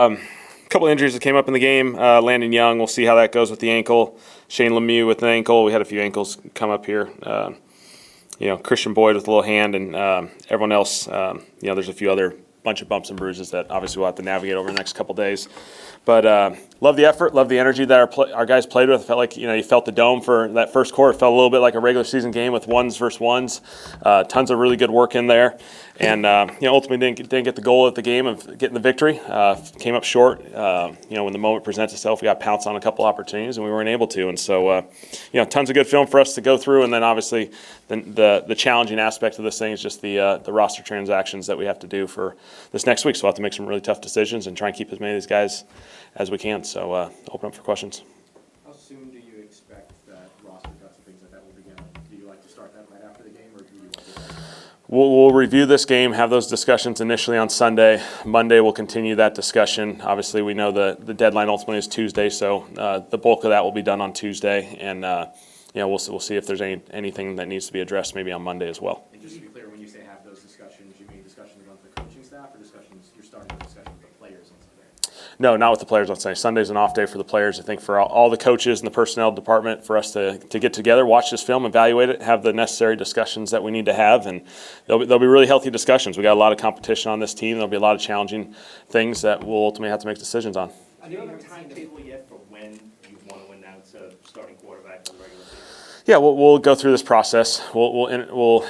A couple injuries that came up in the game. Landon Young, we'll see how that goes with the ankle. Shane Lemieux with an ankle. We had a few ankles come up here. Christian Boyd with a little hand, and everyone else. There's a few other bunch of bumps and bruises that obviously we'll have to navigate over the next couple days. But love the effort, love the energy that our guys played with. Felt like you felt the dome for that first quarter. It felt a little bit like a regular season game with ones versus ones. Tons of really good work in there, and ultimately didn't get the goal at the game of getting the victory. Came up short. When the moment presents itself, we got pounced on a couple opportunities and we weren't able to. And so tons of good film for us to go through. And then obviously the challenging aspect of this thing is just the roster transactions that we have to do for this next week. So we'll have to make some really tough decisions and try and keep as many of these guys as we can. So open up for questions. How soon do you expect that roster cuts and things like that will begin? Do you like to start that right after the game, or do you want to do that? We'll review this game, have those discussions initially on Sunday. Monday we'll continue that discussion. Obviously we know the deadline ultimately is Tuesday, so the bulk of that will be done on Tuesday, and we'll see if there's anything that needs to be addressed maybe on Monday as well. And just to be clear, when you say have those discussions, you mean discussions among the coaching staff, or you're starting the discussion with the players on Sunday? No, not with the players on Sunday. Sunday's an off day for the players. I think for all the coaches and the personnel department, for us to get together, watch this film, evaluate it, have the necessary discussions that we need to have, and there'll be really healthy discussions. We got a lot of competition on this team. There'll be a lot of challenging things that we'll ultimately have to make decisions on. Do you have a timetable yet for when you want to announce a starting quarterback for the regular season? Yeah, we'll go through this process. We'll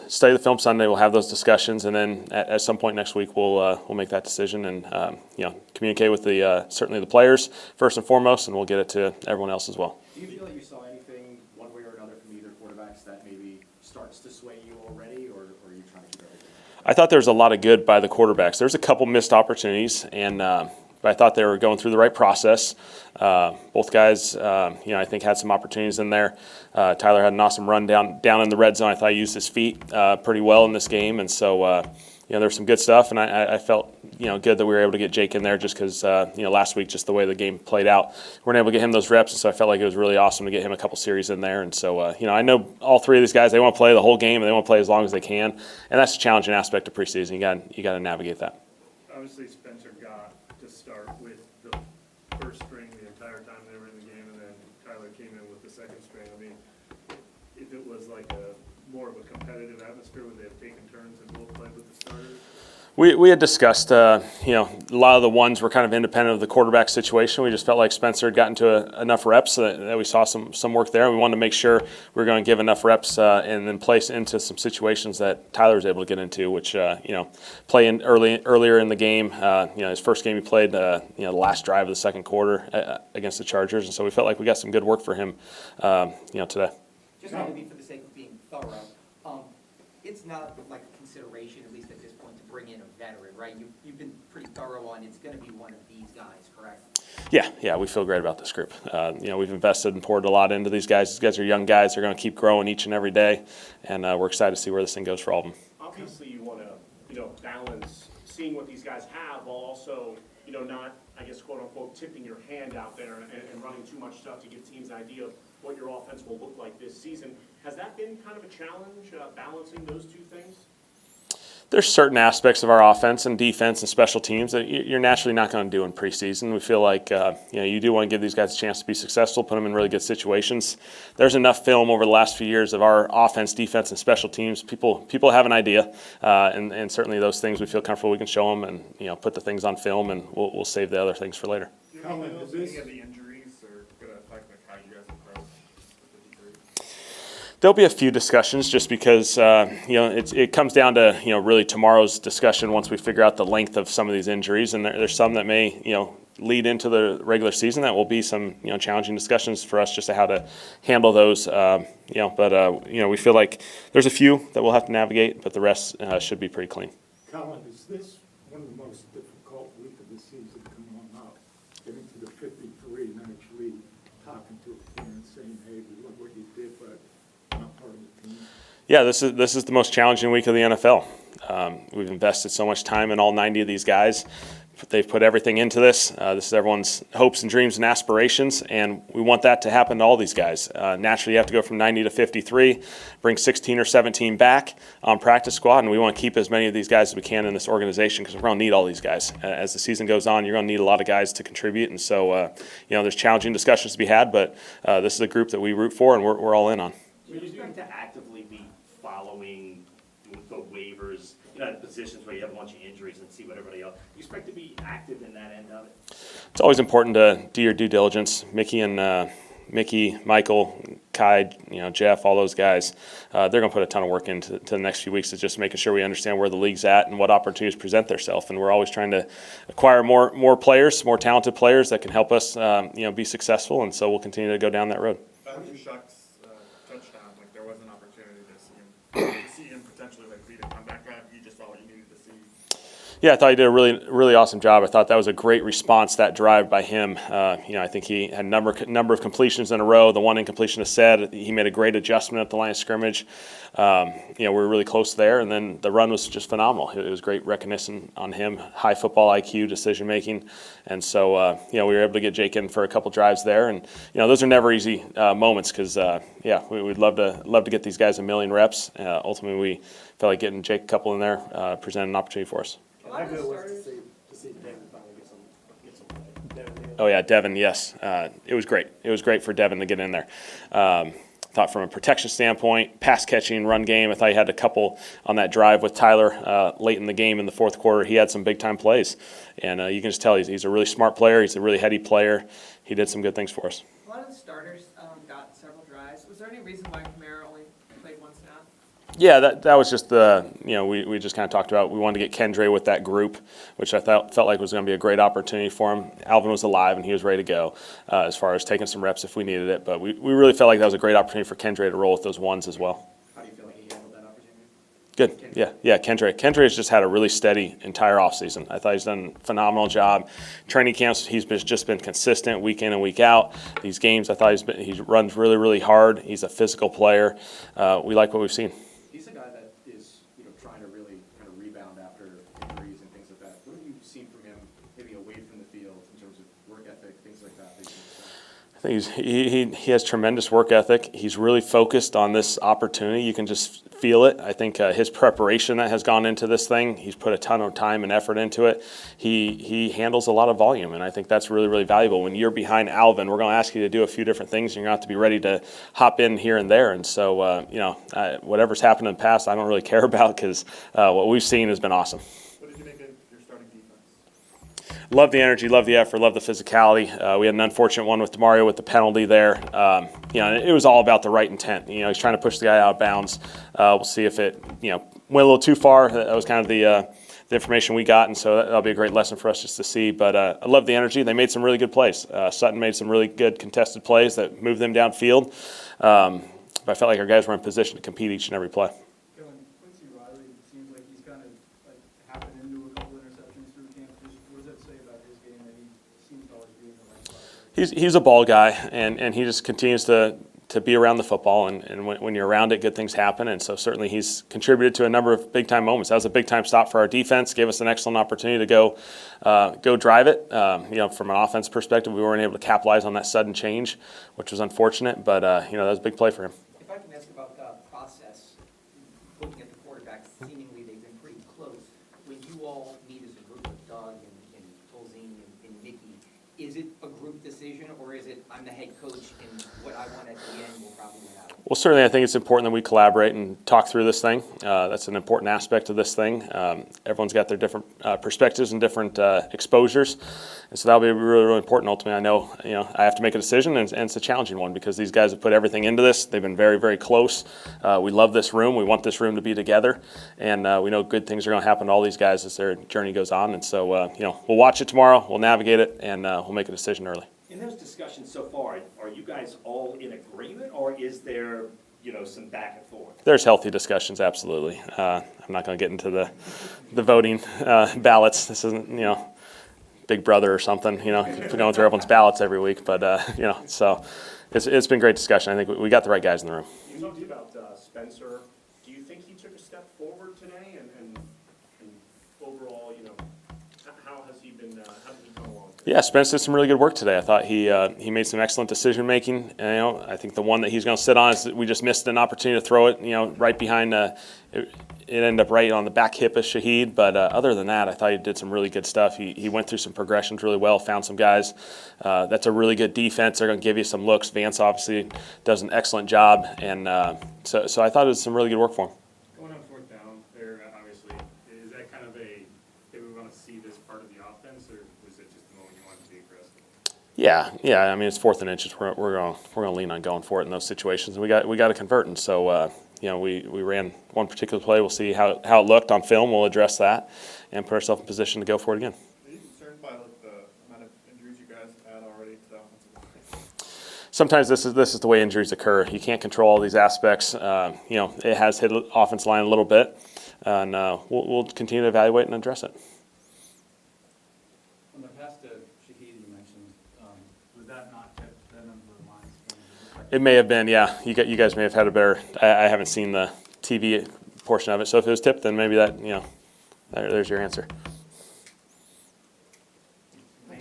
study the film Sunday. We'll have those discussions, and then at some point next week, we'll make that decision and communicate with certainly the players first and foremost, and we'll get it to everyone else as well. Do you feel like you saw anything one way or another from either quarterbacks that maybe starts to sway you already, or are you trying to keep everything? I thought there was a lot of good by the quarterbacks. There's a couple missed opportunities, and but I thought they were going through the right process. Both guys, I think had some opportunities in there. Tyler had an awesome run down in the red zone. I thought he used his feet pretty well in this game, and so there's some good stuff. And I felt good that we were able to get Jake in there just because last week just the way the game played out, we weren't able to get him those reps, and so I felt like it was really awesome to get him a couple series in there. And so I know all three of these guys, they want to play the whole game and they want to play as long as they can, and that's a challenging aspect of preseason. You got to navigate that. Obviously, Spencer got to start with the first string the entire time they were in the game, and then Tyler came in with the second string. I mean, if it was like more of a competitive atmosphere, would they have taken turns and both played with the starters? We had discussed, a lot of the ones were kind of independent of the quarterback situation. We just felt like Spencer had gotten to enough reps that we saw some work there. We wanted to make sure we were going to give enough reps and then place into some situations that Tyler was able to get into, which, play in earlier in the game. His first game he played, the last drive of the second quarter against the Chargers. And so we felt like we got some good work for him, today. Just maybe for the sake of being thorough, it's not like a consideration, at least at this point, to bring in a veteran, right? You've been pretty thorough on it's going to be one of these guys, correct? Yeah, we feel great about this group. We've invested and poured a lot into these guys. These guys are young guys. They're going to keep growing each and every day, and we're excited to see where this thing goes for all of them. Obviously, you want to, balance seeing what these guys have while also, not, I guess, quote unquote, tipping your hand out there and running too much stuff to give teams an idea of what your offense will look like this season. Has that been kind of a challenge, balancing those two things? There's certain aspects of our offense and defense and special teams that you're naturally not going to do in preseason. We feel like you do want to give these guys a chance to be successful, put them in really good situations. There's enough film over the last few years of our offense, defense, and special teams. People have an idea, and certainly those things we feel comfortable we can show them and put the things on film, and we'll save the other things for later. Do you think any of the injuries are going to affect how you guys approach the 53? There'll be a few discussions just because it comes down to really tomorrow's discussion once we figure out the length of some of these injuries, and there's some that may lead into the regular season. That will be some challenging discussions for us just to how to handle those. We feel like there's a few that we'll have to navigate, but the rest should be pretty clean. Kellen, is this one of the most difficult week of the season coming on out? Getting to the 53 and then actually talking to a player and saying, hey, we love what you did, but not part of the team? Yeah, this is the most challenging week of the NFL. We've invested so much time in all 90 of these guys. They've put everything into this. This is everyone's hopes and dreams and aspirations, and we want that to happen to all these guys. Naturally, you have to go from 90 to 53, bring 16 or 17 back on practice squad, and we want to keep as many of these guys as we can in this organization because we're going to need all these guys. As the season goes on, you're going to need a lot of guys to contribute, and so there's challenging discussions to be had, but this is a group that we root for and we're all in on. Do you expect to actively be following the waivers, positions where you have a bunch of injuries and see what everybody else? Do you expect to be active in that end of it? It's always important to do your due diligence. Mickey, Michael, Kai, Jeff, all those guys, they're going to put a ton of work into the next few weeks to just making sure we understand where the league's at and what opportunities present themselves. And we're always trying to acquire more players, more talented players that can help us, be successful. And so we'll continue to go down that road. After Shuck's touchdown, there was an opportunity to see him potentially lead a comeback drive. You just saw what you needed to see. Yeah, I thought he did a really, really awesome job. I thought that was a great response, that drive by him. I think he had a number of completions in a row. The one incompletion is said. He made a great adjustment at the line of scrimmage. We were really close there, and then the run was just phenomenal. It was great recognition on him, high football IQ, decision making, and so we were able to get Jake in for a couple drives there. And those are never easy moments because we'd love to get these guys a million reps. Ultimately, we felt like getting Jake a couple in there presented an opportunity for us. A lot of the starters, Oh yeah, Devin. Yes, it was great. It was great for Devin to get in there. Thought from a protection standpoint, pass catching, run game. I thought he had a couple on that drive with Tyler late in the game in the fourth quarter. He had some big time plays, and you can just tell he's a really smart player. He's a really heady player. He did some good things for us. A lot of the starters got several drives. Was there any reason why Kamara only played one snap? Yeah, that was just we just kind of talked about, we wanted to get Kendre with that group, which I felt like was going to be a great opportunity for him. Alvin was alive and he was ready to go as far as taking some reps if we needed it. But we really felt like that was a great opportunity for Kendre to roll with those ones as well. How do you feel like he handled that opportunity? Good. Yeah, Kendre has just had a really steady entire offseason. I thought he's done a phenomenal job. Training camps, he's just been consistent week in and week out. These games, I thought he runs really, really hard. He's a physical player. We like what we've seen. He's a guy that is, trying to really kind of rebound after injuries and things like that. What have you seen from him, maybe away from the field, in terms of work ethic, things like that? I think he has tremendous work ethic. He's really focused on this opportunity. You can just feel it. I think his preparation that has gone into this thing, he's put a ton of time and effort into it. He handles a lot of volume, and I think that's really, really valuable. When you're behind Alvin, we're going to ask you to do a few different things, and you're going to have to be ready to hop in here and there. And so, whatever's happened in the past, I don't really care about because what we've seen has been awesome. What did you make of your starting defense? Love the energy, love the effort, love the physicality. We had an unfortunate one with DeMario with the penalty there. It was all about the right intent. He's trying to push the guy out of bounds. We'll see if it, went a little too far. That was kind of the information we got, and so that'll be a great lesson for us just to see. But I love the energy. They made some really good plays. Sutton made some really good contested plays that moved them downfield. But I felt like our guys were in position to compete each and every play. Quincy Riley seems like he's kind of happened into a couple interceptions through camp. What does that say about his game that he seems to always be in the right spot? He's a ball guy, and he just continues to be around the football, and when you're around it, good things happen. And so certainly he's contributed to a number of big-time moments. That was a big-time stop for our defense, gave us an excellent opportunity to go drive it. From an offense perspective, we weren't able to capitalize on that sudden change, which was unfortunate, but that was a big play for him. if I can ask about the process, looking at the quarterbacks, seemingly they've been pretty close. When you all meet as a group with Doug and Tolzien and Mickey, is it a group decision, or is it I'm the head coach and what I want at the end will probably happen? Well, certainly I think it's important that we collaborate and talk through this thing. That's an important aspect of this thing. Everyone's got their different perspectives and different exposures, and so that'll be really, really important. Ultimately, I know I have to make a decision, and it's a challenging one because these guys have put everything into this. They've been very, very close. We love this room. We want this room to be together, and we know good things are going to happen to all these guys as their journey goes on. And so we'll watch it tomorrow. We'll navigate it, and we'll make a decision early. In those discussions so far, are you guys all in agreement, or is there, some back and forth? There's healthy discussions, absolutely. I'm not going to get into the voting ballots. This isn't, Big Brother or something, going through everyone's ballots every week. But, so it's been great discussion. I think we got the right guys in the room. You talked about Spencer. Do you think he took a step forward today? And overall, how has he been Yeah, Spence did some really good work today. I thought he made some excellent decision making. And, I think the one that he's going to sit on is that we just missed an opportunity to throw it. Right behind. It ended up right on the back hip of Shaheed. But other than that, I thought he did some really good stuff. He went through some progressions really well. Found some guys. That's a really good defense. They're going to give you some looks. Vance obviously does an excellent job, and so I thought it was some really good work for him. Going on fourth down there, obviously, is that kind of a, do we want to see this part of the offense, or was it just the moment you wanted to be aggressive? Yeah. I mean, it's 4th and inches. We're gonna lean on going for it in those situations, and we got to convert. And so we ran one particular play. We'll see how it looked on film. We'll address that and put ourselves in position to go for it again. Are you concerned by the amount of injuries you guys had already to the offensive line? Sometimes this is the way injuries occur. You can't control all these aspects. It has hit offensive line a little bit, and we'll continue to evaluate and address it. On the pass to Shaheed you mentioned, was that not kept then under the lines? It may have been, yeah. You guys may have had a better. I haven't seen the TV portion of it, so if it was tipped, then maybe that there's your answer.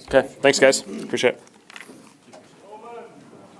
Okay, thanks guys, appreciate it.